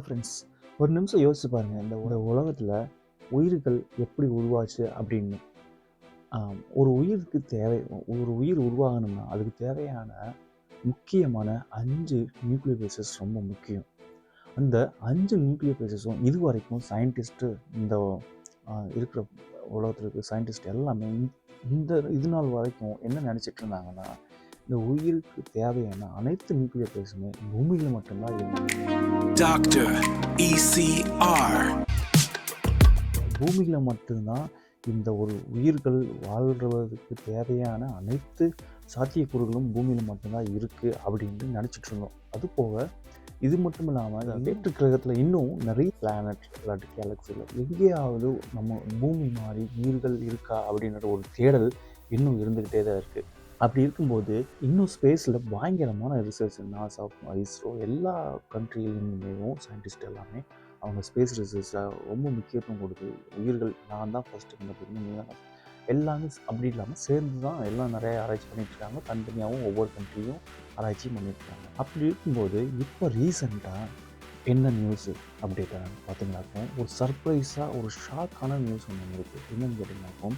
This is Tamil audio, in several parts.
ஃப்ரெண்ட்ஸ், ஒரு நிமிஷம் யோசிச்சு பாருங்க. இந்த உலகத்தில் உயிர்கள் எப்படி உருவாச்சு அப்படின்னு. ஒரு உயிருக்கு ஒரு உயிர் உருவாகணும்னா அதுக்கு தேவையான முக்கியமான 5 நியூக்ளியர் பேசஸ் ரொம்ப முக்கியம். அந்த 5 நியூக்ளியர் பேசஸும் இது வரைக்கும் சயின்டிஸ்ட்டு இந்த இருக்கிற உலகத்தில் இருக்கிற சயின்டிஸ்ட் எல்லாமே இது நாள் வரைக்கும் என்ன நினச்சிட்டு இருந்தாங்கன்னா, இந்த உயிருக்கு தேவையான அனைத்து நியூக்ளியர் பேஸுமே பூமியில் மட்டும்தான் Dr. ECR. பூமியில் மட்டும்தான் இந்த ஒரு உயிர்கள் வாழ்கிறதுக்கு தேவையான அனைத்து சாத்தியக்கூறுகளும் பூமியில் மட்டும்தான் இருக்குது அப்படின்னு நினச்சிட்டு இருந்தோம். அது போக இது மட்டும் இல்லாமல் வேற்று கிரகத்தில் இன்னும் நிறைய பிளானட் இல்லாட்டி கேலக்சியில் எங்கேயாவது நம்ம பூமி மாதிரி உயிர்கள் இருக்கா அப்படின்ற ஒரு தேடல் இன்னும் இருந்துக்கிட்டே தான் இருக்குது. அப்படி இருக்கும்போது இன்னும் ஸ்பேஸில் பயங்கரமான ரிசர்ச் நாசா, இஸ்ரோ எல்லா கண்ட்ரியிலும் சயின்டிஸ்ட் எல்லாமே அவங்க ஸ்பேஸ் ரிசர்ச்சில் ரொம்ப முக்கியத்துவம் கொடுத்து உயிர்கள் நான் தான் ஃபஸ்ட்டு கண்டுபிடிக்கணும் எல்லாமே அப்படி இல்லாமல் சேர்ந்து தான் எல்லாம் நிறைய ஆராய்ச்சி பண்ணிட்டுருக்காங்க. தனித்தனியாகவும் ஒவ்வொரு கண்ட்ரியும் ஆராய்ச்சியும் பண்ணிட்டுருக்காங்க. அப்படி இருக்கும்போது இப்போ ரீசெண்டாக என்ன நியூஸு அப்டேட் ஆனாங்க பார்த்தீங்கன்னாக்கோ, ஒரு சர்ப்ரைஸாக ஒரு ஷாக்கான நியூஸ் ஒன்று இருக்குது. என்னென்னு கேட்டிங்கனாக்கோ,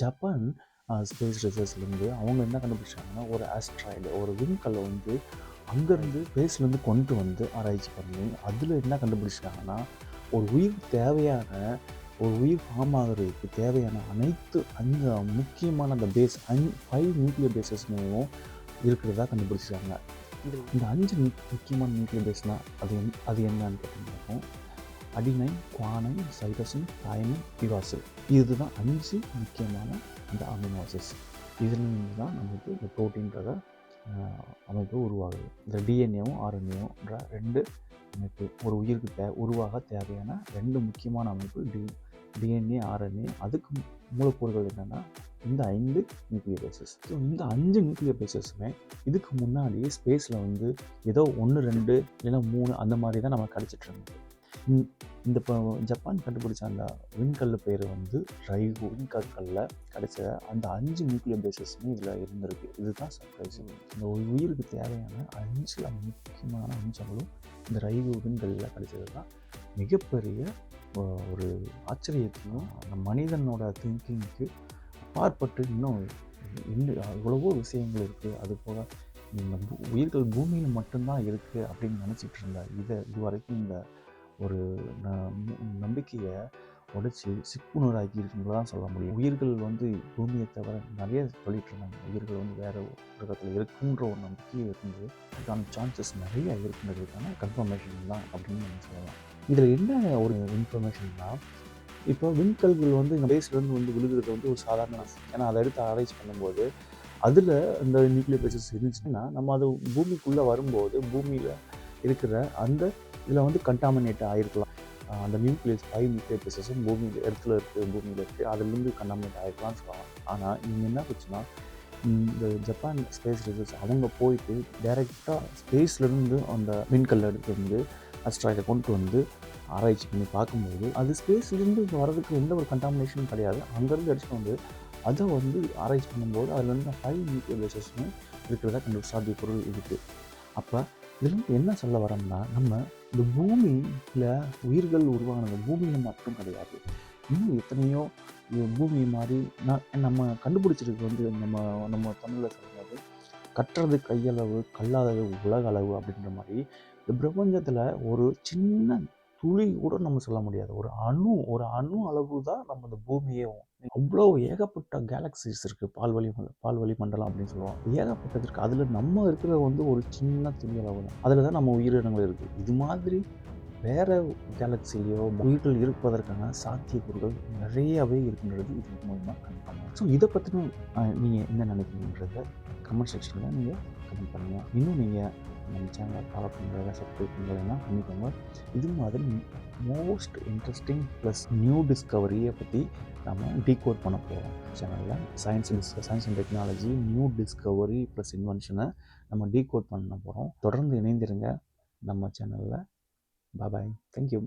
ஜப்பான் ஸ்பேஸ் ரிசர்ச்லேருந்து அவங்க என்ன கண்டுபிடிச்சாங்கன்னா, ஒரு ஆஸ்ட்ராய்டு ஒரு விண்கல்லை வந்து அங்கேருந்து ஸ்பேஸ்லேருந்து கொண்டு வந்து ஆராய்ச்சி பண்ணி அதில் என்ன கண்டுபிடிச்சிட்டாங்கன்னா, ஒரு உயிர் ஃபார்ம் ஆகிறதுக்கு தேவையான அனைத்து அந்த முக்கியமான அந்த பேஸ் 5 நியூக்ளியர் பேசஸ்மையும் இருக்கிறதா கண்டுபிடிச்சிட்டாங்க. இந்த 5 முக்கியமான நியூக்ளியர் பேஸ்னால் அது என்னன்னு கேட்டிங்கன்னா, adenine, guanine, cytosine, thymine, uracil. இதுதான் 5 முக்கியமான அந்த அமினோ ஆசிட்ஸ். இதிலிருந்து தான் நமக்கு இந்த ப்ரோட்டீன்றத அமைப்பு உருவாகுது. இந்த டிஎன்ஏவும் ஆர்என்ஏவும்ன்ற 2 அமைப்பு ஒரு உயிருக்கு உருவாக தேவையான 2 முக்கியமான அமைப்பு டிஎன்ஏ, ஆர்என்ஏ. அதுக்கு மூலக்கூறுகள் என்னென்னா இந்த 5 நியூக்ளியர் பேசஸ். ஸோ இந்த 5 நியூக்ளியர் பேசஸுமே இதுக்கு முன்னாடி ஸ்பேஸில் வந்து ஏதோ 1, 2 இல்லைன்னா 3 அந்த மாதிரி தான் நம்ம கிடச்சிட்டு இருந்தது. இந்த இப்போ ஜப்பான் கண்டுபிடிச்ச அந்த விண்கல் பேர் வந்து ரைகோ. விண்கற்களில் கிடைச்ச அந்த 5 நியூக்ளியர் பேசஸுமே இதில் இருந்திருக்கு. இதுதான் சர்ப்ரைஸ். இந்த ஒரு உயிருக்கு தேவையான 5 முக்கியமான அம்சங்களும் இந்த ரைகோ விண்கல்லில் கிடைச்சது தான் மிகப்பெரிய ஒரு ஆச்சரியத்தையும் மனிதனோட திங்கிங்க்கு அப்பாற்பட்டு இன்னும் எவ்வளவோ விஷயங்கள் இருக்குது. அது போக உயிர்கள் பூமியில் மட்டும்தான் இருக்குது அப்படின்னு நினச்சிட்டு இருந்தா இது வரைக்கும் இந்த ஒரு நம்பிக்கையை உடைச்சி சிக்குணராக்கி இருக்குன்னு சொல்ல முடியும். உயிர்கள் வந்து பூமியை தவிர நிறைய சொல்லிட்டு இருந்தாங்க. உயிர்கள் வந்து வேறு உலகத்தில் இருக்குன்ற ஒரு நம்பிக்கை இருந்து அதுக்கான சான்சஸ் நிறைய இருக்குன்றதுக்கான கன்ஃபர்மேஷன் தான் அப்படின்னு நம்ம சொல்லலாம். இதில் என்ன ஒரு இன்ஃபர்மேஷன்னா, இப்போ விண்கல்கள் வந்து இந்த பேஸ்லேருந்து வந்து விழுகிறது வந்து ஒரு சாதாரண விஷயம். ஏன்னா அதை எடுத்து ஆராய்ச்சி பண்ணும்போது அதில் இந்த நியூக்ளியர் பேசஸ் இருந்துச்சுன்னா நம்ம அது பூமிக்குள்ளே வரும்போது பூமியில் இருக்கிற அந்த இதில் வந்து கண்டாமினேட் ஆகிருக்கலாம். அந்த 5 நியூக்ளியர் பேசஸும் பூமியில் இருக்குது. அதுலேருந்து கண்டாமினேட் ஆகிருக்கலாம்னு சொல்லலாம். ஆனால் இங்கே என்ன போச்சுன்னா, இந்த ஜப்பான் ஸ்பேஸ் ரிசர்ச் அவங்க போயிட்டு டைரெக்டாக ஸ்பேஸ்லேருந்து அந்த விண்கல்லை எடுத்து வந்து அஸ்ட்ராய்டை கொண்டு வந்து ஆராய்ச்சி பண்ணி பார்க்கும்போது அது ஸ்பேஸ்லேருந்து வரதுக்கு எந்த ஒரு கண்டாமினேஷனும் கிடையாது. அங்கேருந்து அடிச்சுட்டு வந்து அதை வந்து ஆராய்ச்சி பண்ணும்போது அதில் வந்து 5 நியூக்ளியர் பேசஸுமே இருக்கிறதா சாத்தியப்பொருள் இருக்குது. அப்போ இதுலேருந்து என்ன சொல்ல வரோம்னா, நம்ம இந்த பூமியில் உயிர்கள் உருவானது பூமியில் மட்டும் கிடையாது. இன்னும் எத்தனையோ பூமி மாதிரி நம்ம கண்டுபிடிச்சிருக்கு வந்து நம்ம தமிழில் சொல்லும்போது கட்டுறது கையளவு, கல்லாதது உலக அளவு அப்படின்ற மாதிரி இந்த பிரபஞ்சத்தில் ஒரு சின்ன துளி கூட நம்ம சொல்ல முடியாது. ஒரு அணு அளவு தான் நம்ம இந்த பூமியே. அவ்வளோ ஏகப்பட்ட கேலக்சிஸ் இருக்குது. பால்வழி மண்டலம் அப்படின்னு சொல்லுவோம். ஏகப்பட்டது இருக்குது. அதில் நம்ம இருக்கிற வந்து ஒரு சின்ன துளி அளவு தான். அதில் தான் நம்ம உயிரினங்கள் இருக்குது. இது மாதிரி வேறு கேலக்சிலேயோ உயிர்கள் இருப்பதற்கான சாத்தியக்கூறுகள் நிறையவே இருக்குன்றது இது மூலமாக கன்ஃபார்ம். ஸோ இதை பற்றின நீங்கள் என்ன நினைக்கிறீங்கன்றத கமெண்ட் செக்ஷனில் நீங்கள் கமெண்ட் பண்ணுங்கள். இன்னும் நீங்கள் நம்ம சேனலை ஃபாலோ பண்ணுறத சப்ஸ்கிரைப் பண்ணுறதுனா பண்ணிக்கோங்க. இது மாதிரி மோஸ்ட் இன்ட்ரெஸ்டிங் ப்ளஸ் நியூ டிஸ்கவரியை பற்றி நம்ம டீகோட் பண்ண போகிறோம் சேனலில். Science and technology, new discovery plus இன்வென்ஷனை நம்ம டீகோட் பண்ண போகிறோம். தொடர்ந்து இணைந்திருங்க நம்ம சேனலில். பாய். தேங்க்யூ.